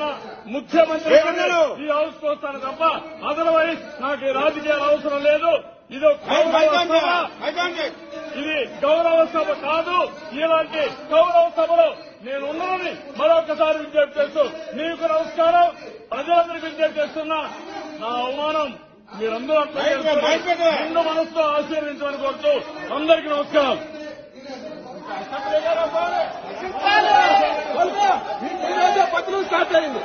ఏదైనా ముఖ్యమంత్రి ఈ హౌస్ కు వస్తాను తప్ప అదర్వైజ్ నాకు ఈ రాజకీయాలు అవసరం లేదు. ఇది గౌరవ సభ కాదు. ఇలాంటి గౌరవ సభలో నేను ఉన్నానని మరొకసారి విజ్ఞప్తి చేస్తూ మీకు నమస్కారం. ప్రజలందరికీ విజ్ఞప్తి చేస్తున్నా. నా అవమానం మీరందరూ నిండు మనసుతో ఆశీర్వించమని కోరుతూ అందరికీ నమస్కారం. పత్రం స్టార్ట్ అయింది.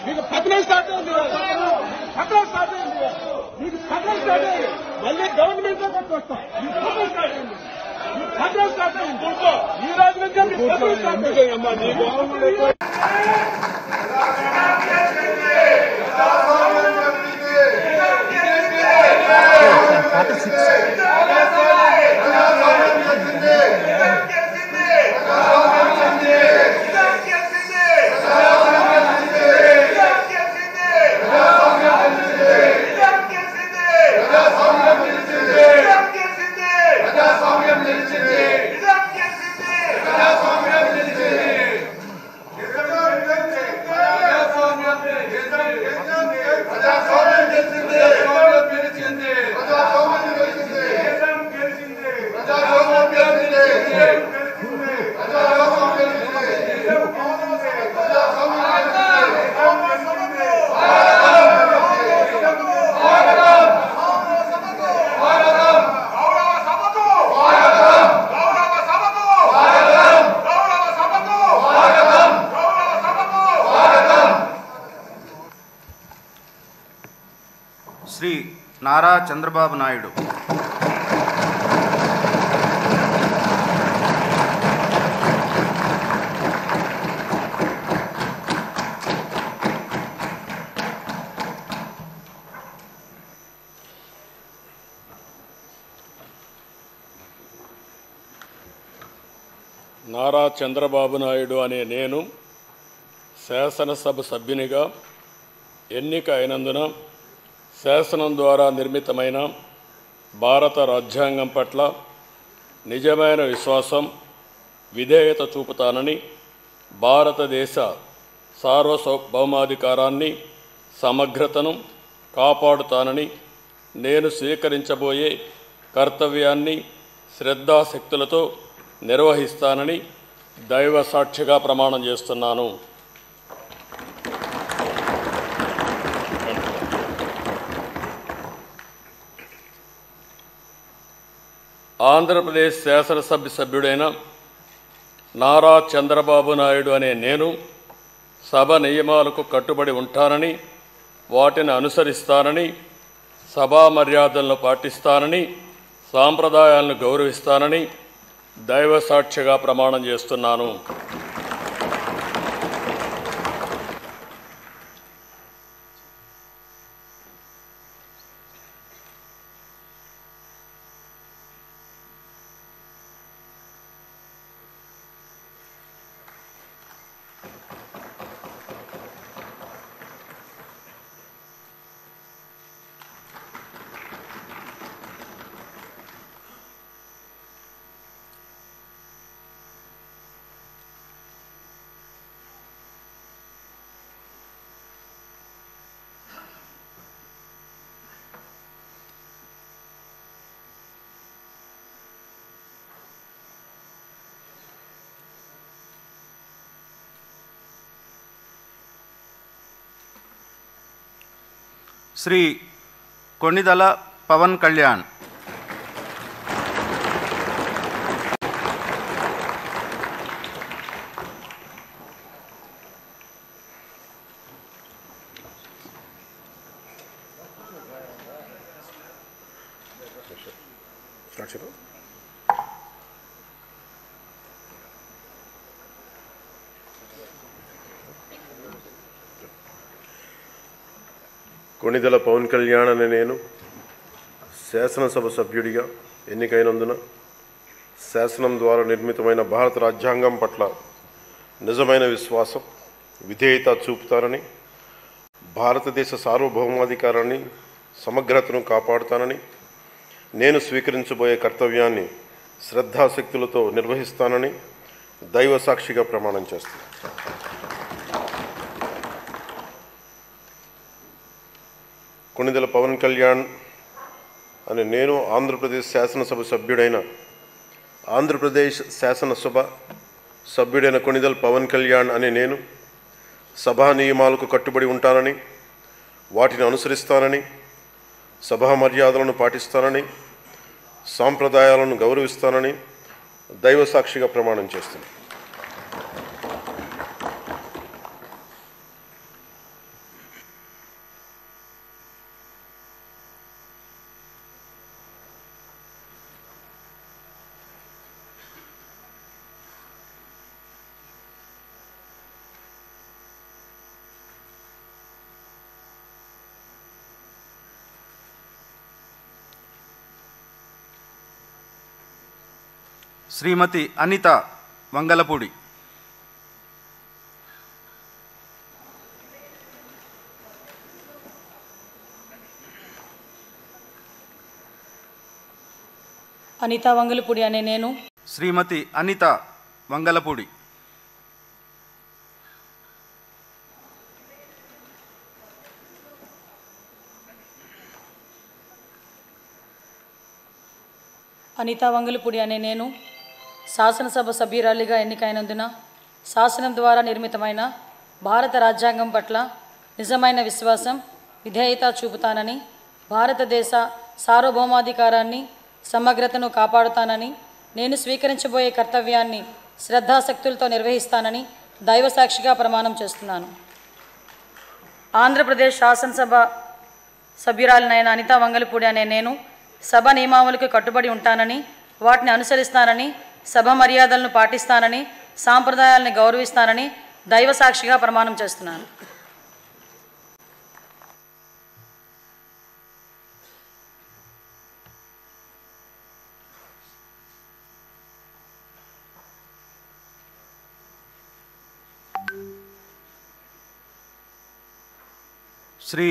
మీకు పత్రం స్టార్ట్ అయింది. పత్రం స్టార్ట్ అయింది. మీకు పత్రం స్టార్ట్ అయింది. మళ్ళీ గవర్నమెంట్ లో కొట్టుకొస్తాం. మీకు పత్రం స్టార్ట్ అయింది. మీకు పత్రం స్టార్ట్ అయింది. ఈ రోజు నుంచి మీకు పత్రం స్టార్ట్ అయింది. శ్రీ నారా చంద్రబాబు నాయుడు నారా చంద్రబాబు నాయుడు అనే నేను శాసనసభ సభ్యునిగా ఎన్నిక అయినందున శాసనం ద్వారా నిర్మితమైన భారత రాజ్యాంగం పట్ల నిజమైన విశ్వాసం, విధేయత చూపుతానని, భారతదేశ సార్వభౌమాధికారాన్ని, సమగ్రతను కాపాడుతానని, నేను స్వీకరించబోయే కర్తవ్యాన్ని శ్రద్ధాశక్తులతో నిర్వహిస్తానని దైవ సాక్షిగా ప్రమాణం చేస్తున్నాను. ఆంధ్రప్రదేశ్ శాసనసభ సభ్యుడైన నారా చంద్రబాబు నాయుడు అనే నేను సభ నియమాలకు కట్టుబడి ఉంటానని, వాటిని అనుసరిస్తానని, సభా మర్యాదలను పాటిస్తానని, సాంప్రదాయాలను గౌరవిస్తానని దైవ సాక్షిగా ప్రమాణం చేస్తున్నాను. శ్రీ కొణిదల పవన్ కళ్యాణ్ కొణిదెల పవన్ కళ్యాణ్ అనే నేను శాసనసభ సభ్యుడిగా ఎన్నికైనందున శాసనం ద్వారా నిర్మితమైన భారత రాజ్యాంగం పట్ల నిజమైన విశ్వాసం, విధేయత చూపుతానని, భారతదేశ సార్వభౌమాధికారాన్ని, సమగ్రతను కాపాడుతానని, నేను స్వీకరించబోయే కర్తవ్యాన్ని శ్రద్ధాశక్తులతో నిర్వహిస్తానని దైవ సాక్షిగా ప్రమాణం చేస్తాను. కొణిదెల పవన్ కళ్యాణ్ అని నేను ఆంధ్రప్రదేశ్ శాసనసభ సభ్యుడైన కొణిదెల పవన్ కళ్యాణ్ అని నేను సభా నియమాలకు కట్టుబడి ఉంటానని, వాటిని అనుసరిస్తానని, సభా మర్యాదలను పాటిస్తానని, సాంప్రదాయాలను గౌరవిస్తానని దైవ సాక్షిగా ప్రమాణం చేస్తున్నాను. శ్రీమతి అనిత వంగలపూడి. అనిత వంగలపూడి అనే నేను. శ్రీమతి అనిత వంగలపూడి. అనిత వంగలపూడి అనే నేను శాసనసభ సభ్యురాలిగా ఎన్నికైనందున శాసనం ద్వారా నిర్మితమైన భారత రాజ్యాంగం పట్ల నిజమైన విశ్వాసం, విధేయత చూపుతానని, భారతదేశ సార్వభౌమాధికారాన్ని, సమగ్రతను కాపాడుతానని, నేను స్వీకరించబోయే కర్తవ్యాన్ని శ్రద్ధాశక్తులతో నిర్వహిస్తానని దైవ సాక్షిగా ప్రమాణం చేస్తున్నాను. ఆంధ్రప్రదేశ్ శాసనసభ సభ్యురాలినైన అనిత వంగలపూడి అనే నేను సభ నియమావళికి కట్టుబడి ఉంటానని, వాటిని అనుసరిస్తానని, సభ మర్యాదలను పాటిస్తానని, సాంప్రదాయాలను గౌరవిస్తానని దైవ సాక్షిగా ప్రమాణం చేస్తున్నాను. శ్రీ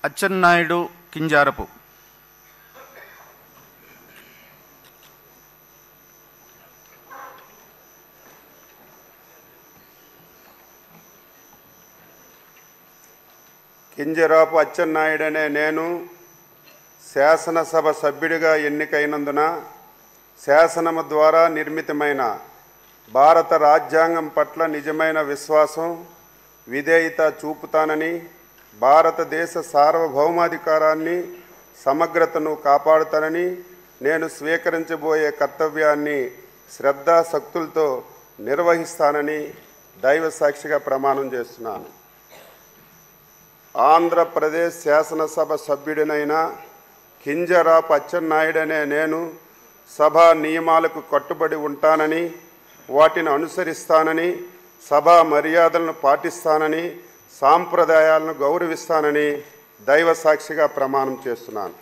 అచ్చెన్నాయుడు కింజారపు. కింజరాపు అచ్చెన్నాయుడు అనే నేను శాసనసభ సభ్యుడిగా ఎన్నికైనందున శాసనము ద్వారా నిర్మితమైన భారత రాజ్యాంగం పట్ల నిజమైన విశ్వాసం, విధేయత చూపుతానని, భారతదేశ సార్వభౌమాధికారాన్ని, సమగ్రతను కాపాడుతానని, నేను స్వీకరించబోయే కర్తవ్యాన్ని శ్రద్ధాశక్తులతో నిర్వహిస్తానని దైవ సాక్షిగా ప్రమాణం చేస్తున్నాను. ఆంధ్రప్రదేశ్ శాసనసభ సభ్యుడినైన కింజరాపు అచ్చెన్నాయుడు అనే నేను సభా నియమాలకు కట్టుబడి ఉంటానని, వాటిని అనుసరిస్తానని, సభా మర్యాదలను పాటిస్తానని, సాంప్రదాయాలను గౌరవిస్తానని దైవ సాక్షిగా ప్రమాణం చేస్తున్నాను.